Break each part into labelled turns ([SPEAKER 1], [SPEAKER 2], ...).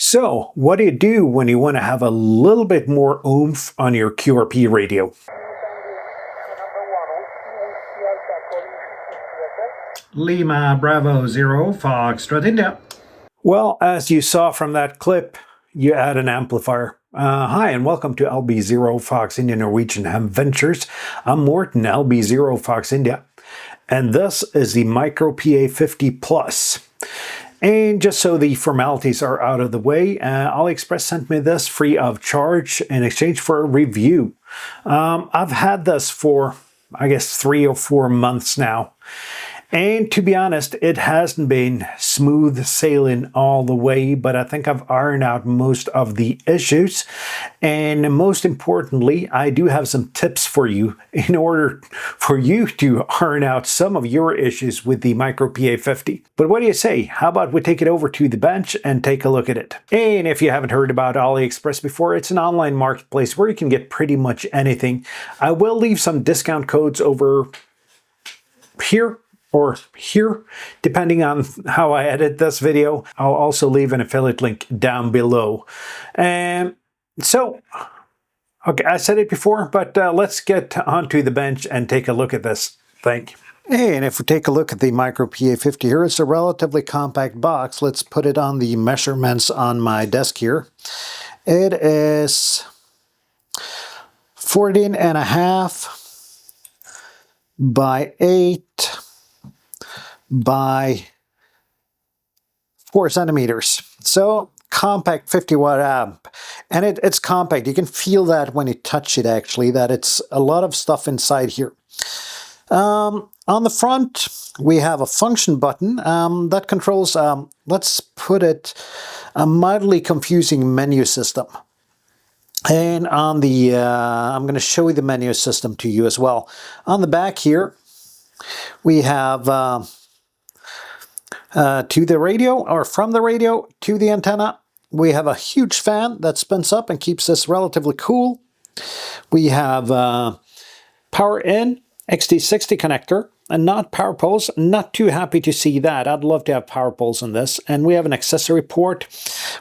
[SPEAKER 1] So, what do you do when you want to have a little bit more oomph on your QRP radio?
[SPEAKER 2] Lima Bravo 0 Foxtrot India.
[SPEAKER 1] Well, as you saw from that clip, you add an amplifier. Hi and welcome to LB0 Fox India Norwegian Ham Ventures. I'm Morton, LB0 Fox India, and this is the MicroPA50 Plus. And just so the formalities are out of the way, AliExpress sent me this free of charge in exchange for a review. I've had this for, I guess, 3 or 4 months now. And to be honest, it hasn't been smooth sailing all the way, but I think I've ironed out most of the issues. And most importantly, I do have some tips for you in order for you to iron out some of your issues with the MicroPA50. But what do you say? How about we take it over to the bench and take a look at it? And if you haven't heard about AliExpress before, it's an online marketplace where you can get pretty much anything. I will leave some discount codes over here or here, depending on how I edit this video. I'll also leave an affiliate link down below. And so, okay, I said it before, but let's get onto the bench and take a look at this thing. And if we take a look at the MicroPA50 here, it's a relatively compact box. Let's put it on the measurements on my desk here. It is 14.5 by 8 by 4 centimeters. So compact 50 watt amp. And it's compact. You can feel that when you touch it actually, that it's a lot of stuff inside here. On the front, we have a function button that controls, let's put it, a mildly confusing menu system. And on the, I'm going to show you the menu system to you as well. On the back here, we have to the radio, or from the radio to the antenna, we have a huge fan that spins up and keeps this relatively cool. We have power in, XT60 connector, and not power poles. Not too happy to see that. I'd love to have power poles in this. And we have an accessory port,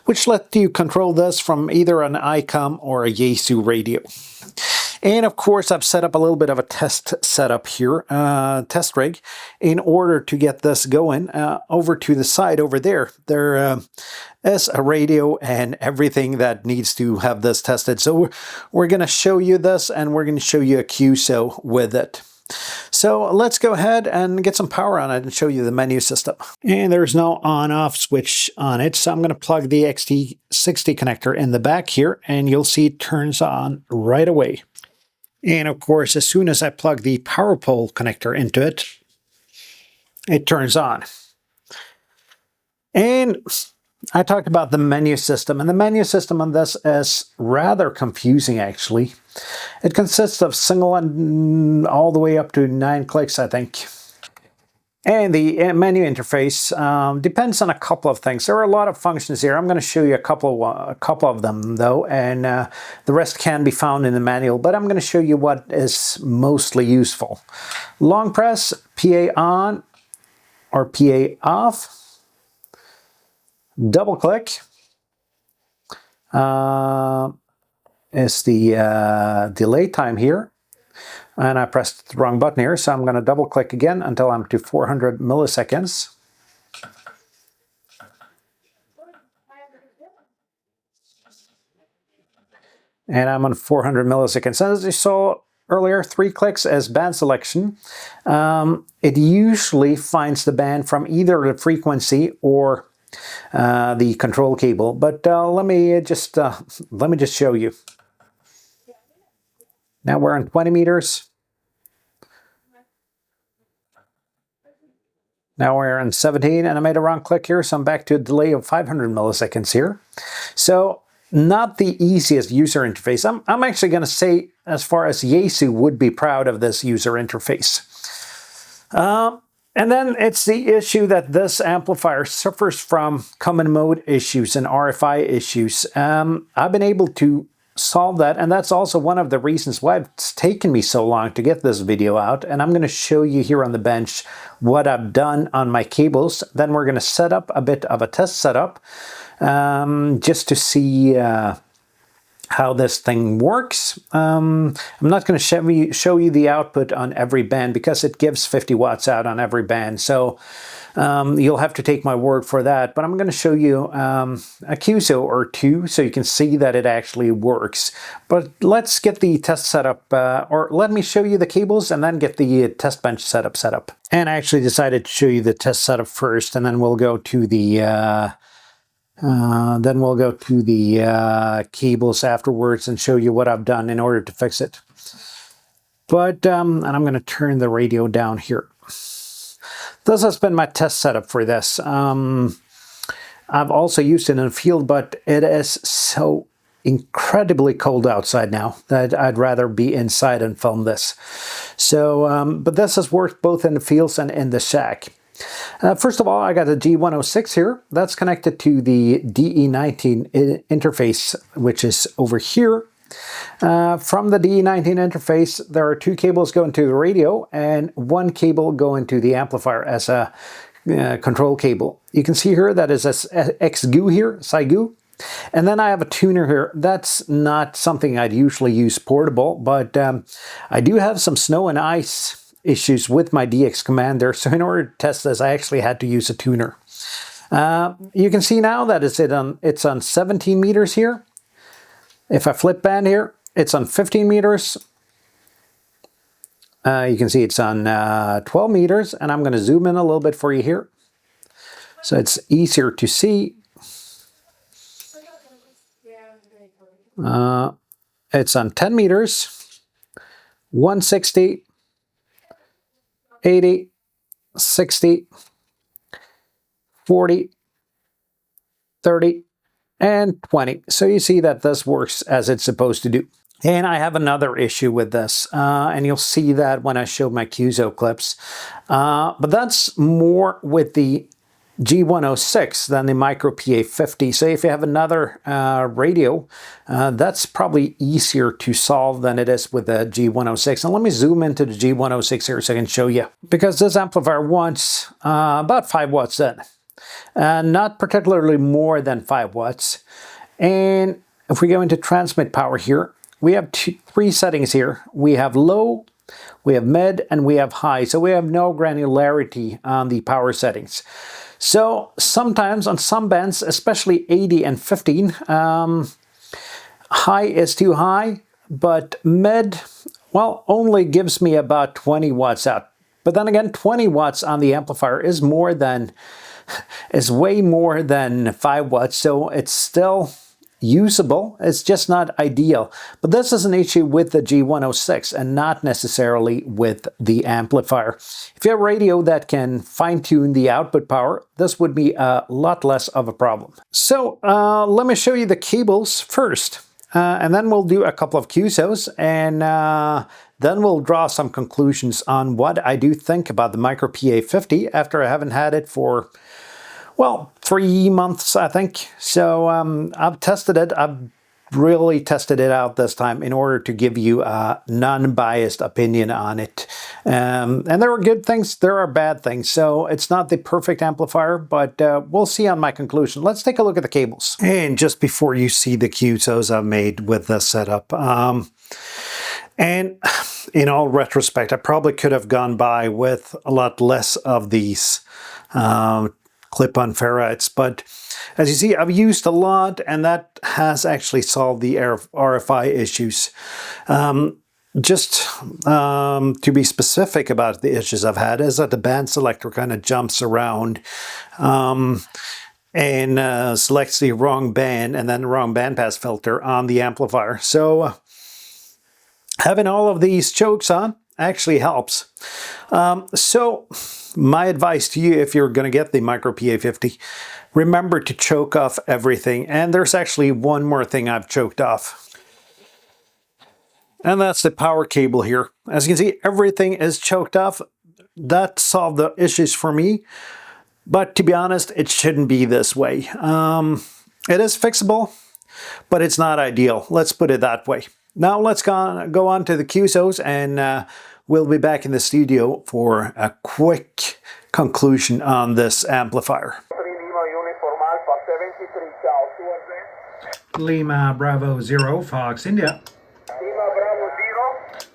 [SPEAKER 1] which lets you control this from either an ICOM or a Yaesu radio. And of course, I've set up a little bit of a test setup here, test rig, in order to get this going. Over to the side over there, there is a radio and everything that needs to have this tested. So we're going to show you this, and we're going to show you a QSO with it. So let's go ahead and get some power on it and show you the menu system. And there's no on-off switch on it, so I'm going to plug the XT60 connector in the back here, and you'll see it turns on right away. And of course, as soon as I plug the power pole connector into it, it turns on. And I talked about the menu system, and the menu system on this is rather confusing actually. It consists of single and all the way up to 9 clicks, I think. And the menu interface depends on a couple of things. There are a lot of functions here. I'm going to show you a couple of them though, and the rest can be found in the manual, but I'm going to show you what is mostly useful. Long press, PA on or PA off, double click is the delay time here. And I pressed the wrong button here, so I'm going to double click again until I'm to 400 milliseconds. And I'm on 400 milliseconds. As you saw earlier, 3 clicks as band selection. It usually finds the band from either the frequency or the control cable. But let me just show you. Now we're on 20 meters. Now we're on 17, and I made a wrong click here, so I'm back to a delay of 500 milliseconds here. So not the easiest user interface. I'm actually going to say, as far as Yaesu would be proud of this user interface. And then it's the issue that this amplifier suffers from common mode issues and RFI issues. I've been able to solve that, and that's also one of the reasons why it's taken me so long to get this video out. And I'm going to show you here on the bench what I've done on my cables. Then we're going to set up a bit of a test setup just to see how this thing works. I'm not going to show you the output on every band because it gives 50 watts out on every band. So you'll have to take my word for that, but I'm going to show you a QSO or two so you can see that it actually works. But let's get the test setup, or let me show you the cables and then get the test bench setup. And I actually decided to show you the test setup first, and then we'll go to the cables afterwards and show you what I've done in order to fix it. But and I'm going to turn the radio down here. This has been my test setup for this. I've also used it in the field, but it is so incredibly cold outside now that I'd rather be inside and film this. So, but this has worked both in the fields and in the shack. First of all, I got a G106 here. That's connected to the DE19 interface, which is over here. From the DE19 interface, there are two cables going to the radio and one cable going to the amplifier as a control cable. You can see here that is a XGU here, SiGu. And then I have a tuner here. That's not something I'd usually use portable, but I do have some snow and ice issues with my DX Commander. So in order to test this, I actually had to use a tuner. You can see now that it's on 17 meters here. If I flip band here, it's on 15 meters. You can see it's on 12 meters, and I'm going to zoom in a little bit for you here, so it's easier to see. It's on 10 meters, 160, 80, 60, 40, 30, and 20. So you see that this works as it's supposed to do. And I have another issue with this, and you'll see that when I show my QSO clips. But that's more with the G106 than the MicroPA50. So if you have another radio, that's probably easier to solve than it is with the G106. And let me zoom into the G106 here so I can show you. Because this amplifier wants about 5 watts in. Not particularly more than 5 watts. And if we go into transmit power here, we have three settings here. We have low, we have mid, and we have high. So we have no granularity on the power settings. So sometimes on some bands, especially 80 and 15, high is too high, but mid, well, only gives me about 20 watts out. But then again, 20 watts on the amplifier is way more than 5 watts, so it's still usable. It's just not ideal. But this is an issue with the G106 and not necessarily with the amplifier. If you have a radio that can fine-tune the output power, this would be a lot less of a problem. So let me show you the cables first, and then we'll do a couple of QSOs, and then we'll draw some conclusions on what I do think about the MicroPA50 after I haven't had it for, well, 3 months, I think. So I've tested it. I've really tested it out this time in order to give you a non-biased opinion on it. And there are good things, there are bad things. So it's not the perfect amplifier, but we'll see on my conclusion. Let's take a look at the cables. And just before you see the QSOs I've made with this setup, and in all retrospect, I probably could have gone by with a lot less of these clip-on ferrites, but as you see, I've used a lot, and that has actually solved the RFI issues. Just to be specific about the issues I've had is that the band selector kind of jumps around and selects the wrong band and then the wrong bandpass filter on the amplifier. So having all of these chokes on actually helps. So my advice to you, if you're going to get the MicroPA50, remember to choke off everything. And there's actually one more thing I've choked off. And that's the power cable here. As you can see, everything is choked off. That solved the issues for me. But to be honest, it shouldn't be this way. It is fixable. but it's not ideal. Let's put it that way. Now let's go on to the QSOs, and we'll be back in the studio for a quick conclusion on this amplifier.
[SPEAKER 2] Lima Bravo 0, Fox India.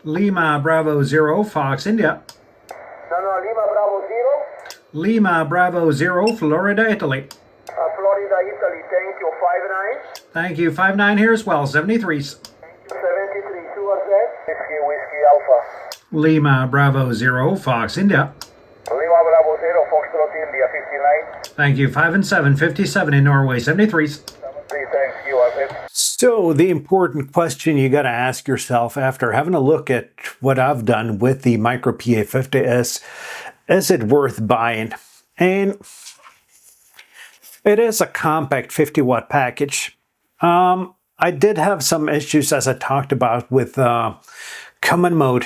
[SPEAKER 2] Lima Bravo 0, Fox India.
[SPEAKER 3] Lima Bravo 0.
[SPEAKER 2] Lima Bravo 0, Florida, Italy.
[SPEAKER 3] Florida, Italy. Thank you. 59.
[SPEAKER 2] Thank you. 59 here as well. 73s.
[SPEAKER 3] 73. 2 of that. Whiskey Alpha.
[SPEAKER 2] Lima Bravo 0, Fox India.
[SPEAKER 3] Lima Bravo 0, Foxtrot India. 59.
[SPEAKER 2] Thank you. 5 and 7. 57 in Norway. 73s.
[SPEAKER 3] Thank you.
[SPEAKER 1] So the important question you got to ask yourself after having a look at what I've done with the MicroPA50 is it worth buying? And it is a compact 50 watt package. I did have some issues, as I talked about, with common mode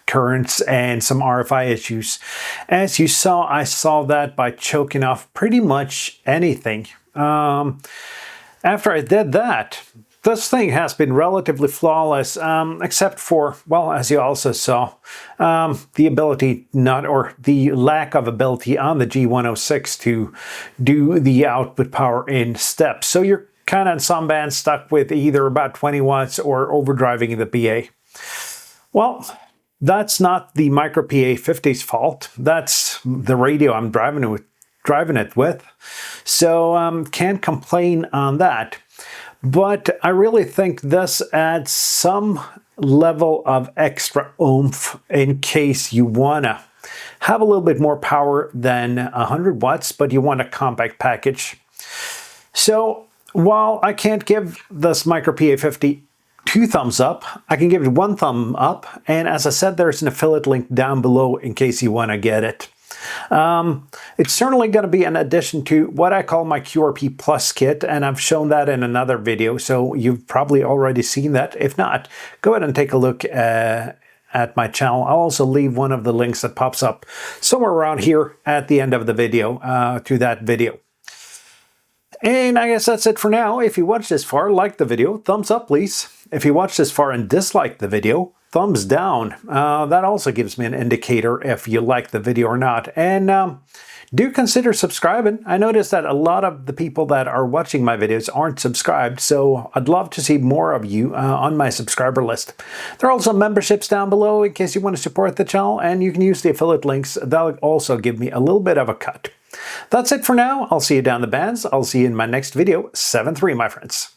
[SPEAKER 1] currents and some RFI issues. As you saw, I solved that by choking off pretty much anything. After I did that, this thing has been relatively flawless, except for, well, as you also saw, the ability the lack of ability on the G106 to do the output power in steps. So you're kind of in some bands stuck with either about 20 watts or overdriving the PA. Well, that's not the MicroPA50's fault. That's the radio I'm driving it with. So can't complain on that. But I really think this adds some level of extra oomph in case you want to have a little bit more power than 100 watts, but you want a compact package. So while I can't give this MicroPA50 2 thumbs up, I can give it 1 thumb up. And as I said, there's an affiliate link down below in case you want to get it. It's certainly going to be an addition to what I call my QRP Plus kit, and I've shown that in another video, so you've probably already seen that. If not, go ahead and take a look at my channel. I'll also leave one of the links that pops up somewhere around here at the end of the video to that video. And I guess that's it for now. If you watched this far, like the video, thumbs up please. If you watched this far and disliked the video, thumbs down. That also gives me an indicator if you like the video or not. And do consider subscribing. I noticed that a lot of the people that are watching my videos aren't subscribed, so I'd love to see more of you on my subscriber list. There are also memberships down below in case you want to support the channel, and you can use the affiliate links. That'll also give me a little bit of a cut. That's it for now. I'll see you down the bands. I'll see you in my next video. 7-3, my friends.